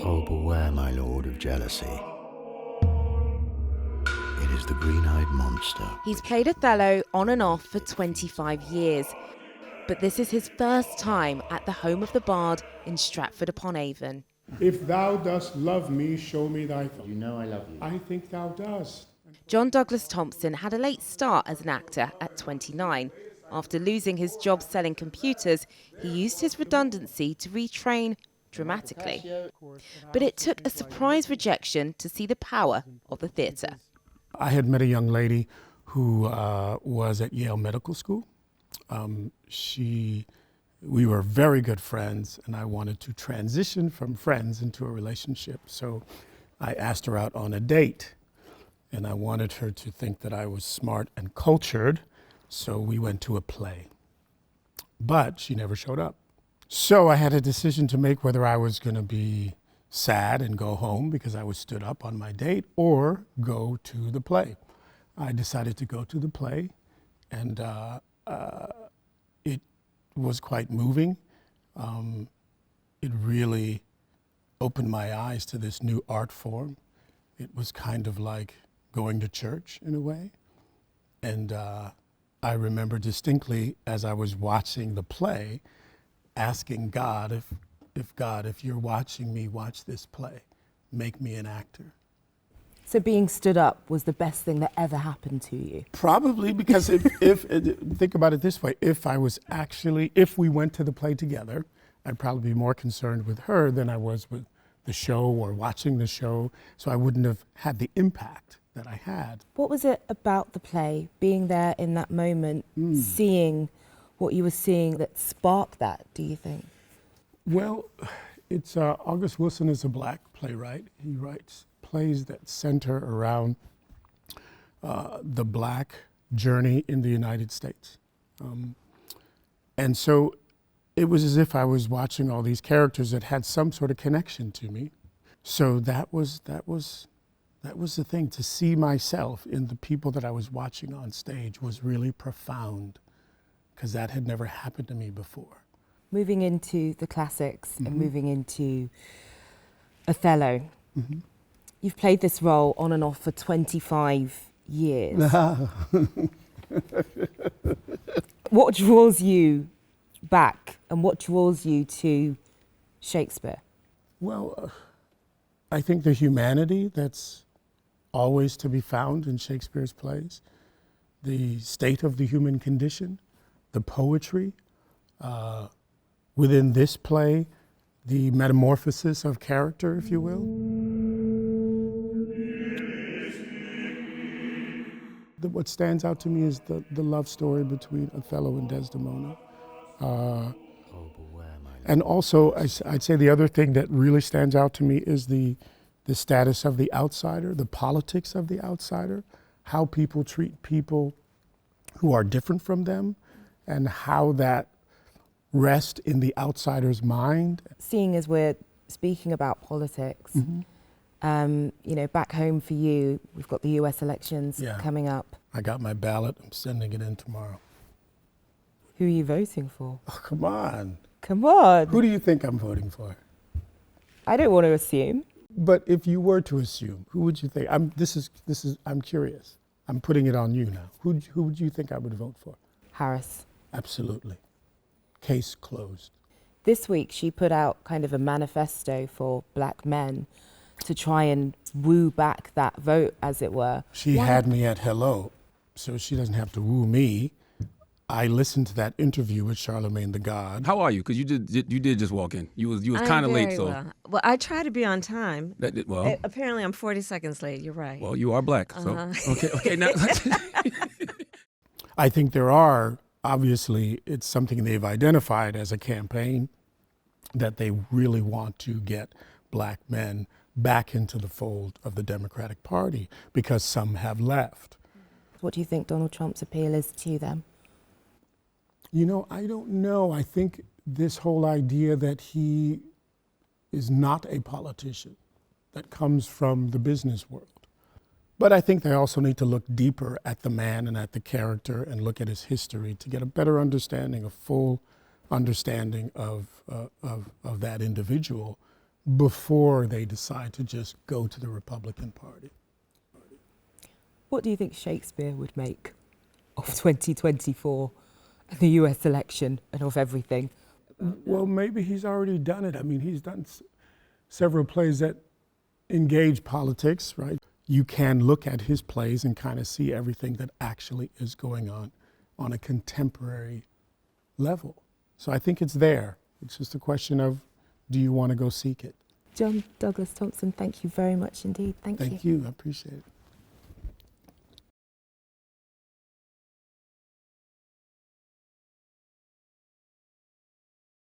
Oh, beware, my lord, of jealousy. It is the green-eyed monster. He's played Othello on and off for 25 years, but this is his first time at the home of the Bard in Stratford-upon-Avon. If thou dost love me, show me thy thought. You know I love you. I think thou dost. John Douglas Thompson had a late start as an actor at 29. After losing his job selling computers, he used his redundancy to retrain dramatically. But it took a surprise rejection to see the power of the theatre. I had met a young lady who was at Yale Medical School. We were very good friends, and I wanted to transition from friends into a relationship. So I asked her out on a date, and I wanted her to think that I was smart and cultured. So we went to a play, but she never showed up. So I had a decision to make whether I was going to be sad and go home because I was stood up on my date, or go to the play. I decided to go to the play, and it was quite moving. It really opened my eyes to this new art form. It was kind of like going to church in a way. And I remember distinctly, as I was watching the play, asking God, if you're watching me watch this play, make me an actor. So being stood up was the best thing that ever happened to you? Probably, because if think about it this way, if we went to the play together, I'd probably be more concerned with her than I was with the show or watching the show, so I wouldn't have had the impact that I had. What was it about the play, being there in that moment, seeing what you were seeing, that sparked that, do you think? Well, it's August Wilson is a black playwright. He writes plays that center around the black journey in the United States. And so it was as if I was watching all these characters that had some sort of connection to me. So that was the thing. To see myself in the people that I was watching on stage was really profound, because that had never happened to me before. Moving into the classics and moving into Othello, you've played this role on and off for 25 years. What draws you back, and what draws you to Shakespeare? Well, I think the humanity that's always to be found in Shakespeare's plays, the state of the human condition, the poetry, within this play, the metamorphosis of character, if you will. What stands out to me is the love story between Othello and Desdemona. And also, I'd say the other thing that really stands out to me is the status of the outsider, the politics of the outsider, how people treat people who are different from them, and how that rests in the outsider's mind. Seeing as we're speaking about politics, back home for you, we've got the US elections coming up. I got my ballot. I'm sending it in tomorrow. Who are you voting for? Oh, come on. Come on. Who do you think I'm voting for? I don't want to assume. But if you were to assume, who would you think? I'm curious. I'm putting it on you now. Who would you think I would vote for? Harris. Absolutely. Case closed. This week she put out kind of a manifesto for black men to try and woo back that vote, as it were. She had me at hello, so she doesn't have to woo me. I listened to that interview with Charlemagne the God. How are you? Because you did just walk in. You was kind of late, so. Well, I try to be on time. Well, apparently I'm 40 seconds late. You're right. Well, you are black, so okay. Now, I think there are, obviously, it's something they've identified as a campaign that they really want to get black men back into the fold of the Democratic Party, because some have left. What do you think Donald Trump's appeal is to them? You know, I don't know. I think this whole idea that he is not a politician, that comes from the business world. But I think they also need to look deeper at the man and at the character and look at his history to get a better understanding, a full understanding of that individual before they decide to just go to the Republican Party. What do you think Shakespeare would make of 2024 and the US election and of everything? Well, maybe he's already done it. I mean, he's done several plays that engage politics, right? You can look at his plays and kind of see everything that actually is going on a contemporary level. So I think it's there. It's just a question of, do you want to go seek it? John Douglas Thompson, thank you very much indeed. Thank you. Thank you. I appreciate it.